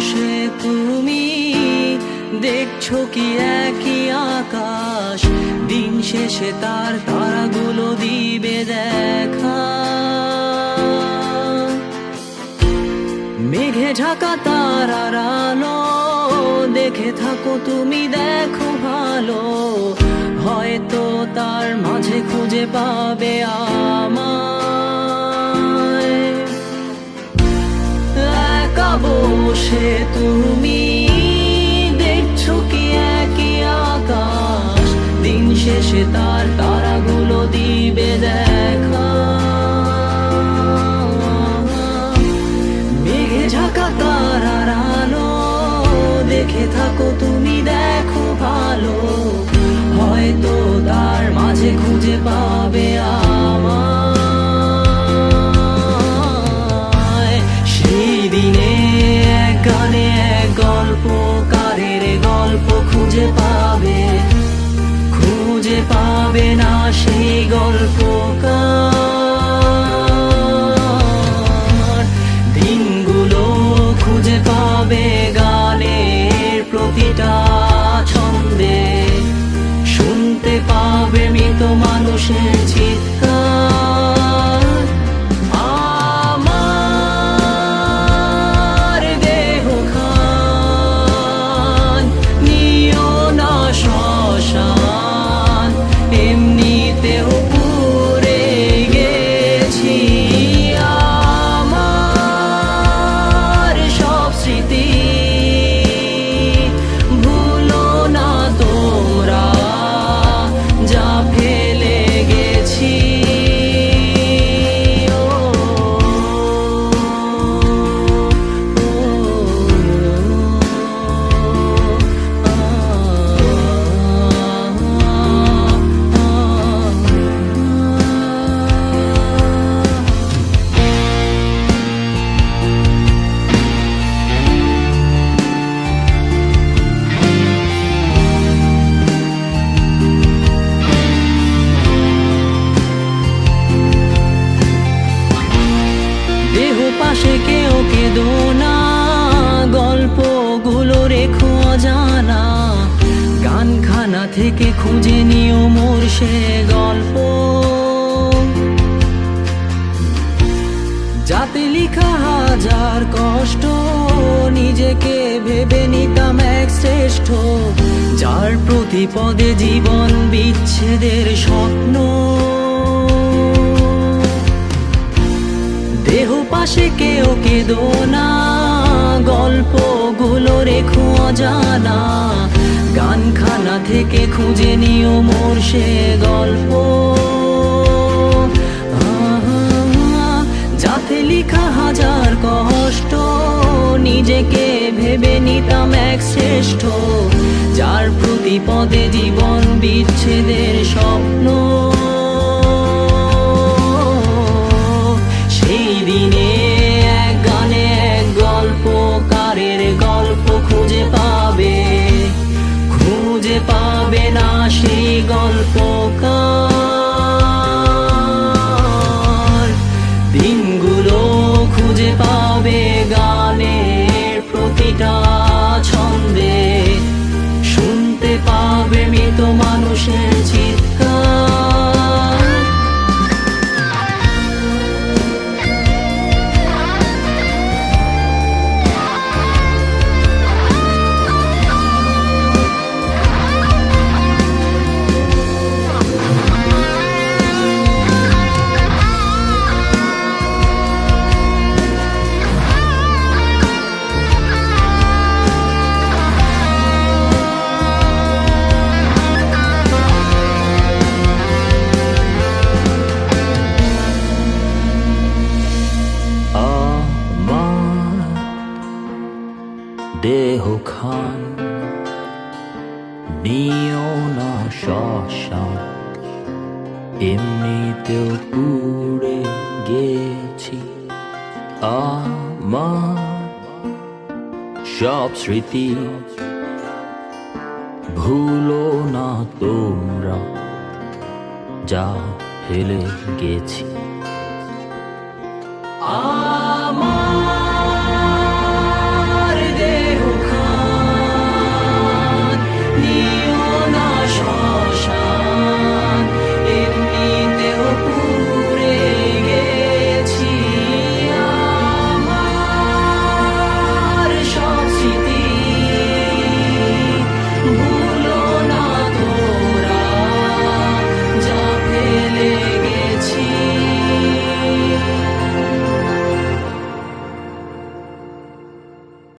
বসে তুমি দেখছো কি একই আকাশ, দিন শেষে তার তারাগুলো দিবে দেখা। মেঘে ঢাকা তারার আলো দেখে থাকো তুমি, দেখো ভালো, হয়তো তার মাঝে খুঁজে পাবে আমায়। একা বসে তুমি দেখছো কি একই আকাশ, দিন শেষে তার তারাগুলো দিবে দেখা। মেঘে ঢাকা তারার আলো দেখে থাকো তুমি, দেখো ভালো, হয়তো তার মাঝে খুঁজে পাবে আমায়। সেই দিনে এক গানে এক গল্পকারের গল্প খুঁজে পাবে, খুঁজে পাবে না সেই গল্পকার। দিনগুলো খুঁজে পাবে গানের প্রতিটা ছন্দে, শুনতে পাবে মৃত মানুষের চিৎকার। আমার দেহ খান নিও না শ্মশান, এমনিতেও পুড়ে গেছি। আমার সব স্মৃতি ভুলো না তোমরা, যা ফেলে গেছি। দেহ পাশে কেউ কেঁদো না, গল্পগুলো রেখো অজানা, গানখানা থেকে খুঁজে নিও মোর সে গল্প, যাতে লিখা হাজার কষ্ট, নিজেকে ভেবে নিতাম এক শ্রেষ্ঠ, যার প্রতি পদে জীবন বিচ্ছেদের স্বপ্ন। দেহ পাশে কেউ কেঁদো না, গল্পগুলো রেখো অজানা, গানখানা থেকে খুঁজে নিও মোর সে গল্প, যাতে লিখা হাজার কষ্ট, নিজেকে ভেবে নিতাম এক শ্রেষ্ঠ, যার প্রতি পদে জীবন বিচ্ছেদের স্বপ্ন। সেই দিনে এক গানে এক গল্পকারের গল্প খুঁজে পাবে, খুঁজে পাবে না সেই গল্পকার। দিনগুলো খুঁজে পাবে গানের প্রতিটা ছন্দে, শুনতে পাবে মৃত মানুষের চিৎকার। দেহ খান নিও না শ্মশান, এমনিতেও পুড়ে গেছি। আমার সব স্মৃতি ভুলো না তোমরা, যা ফেলে গেছি।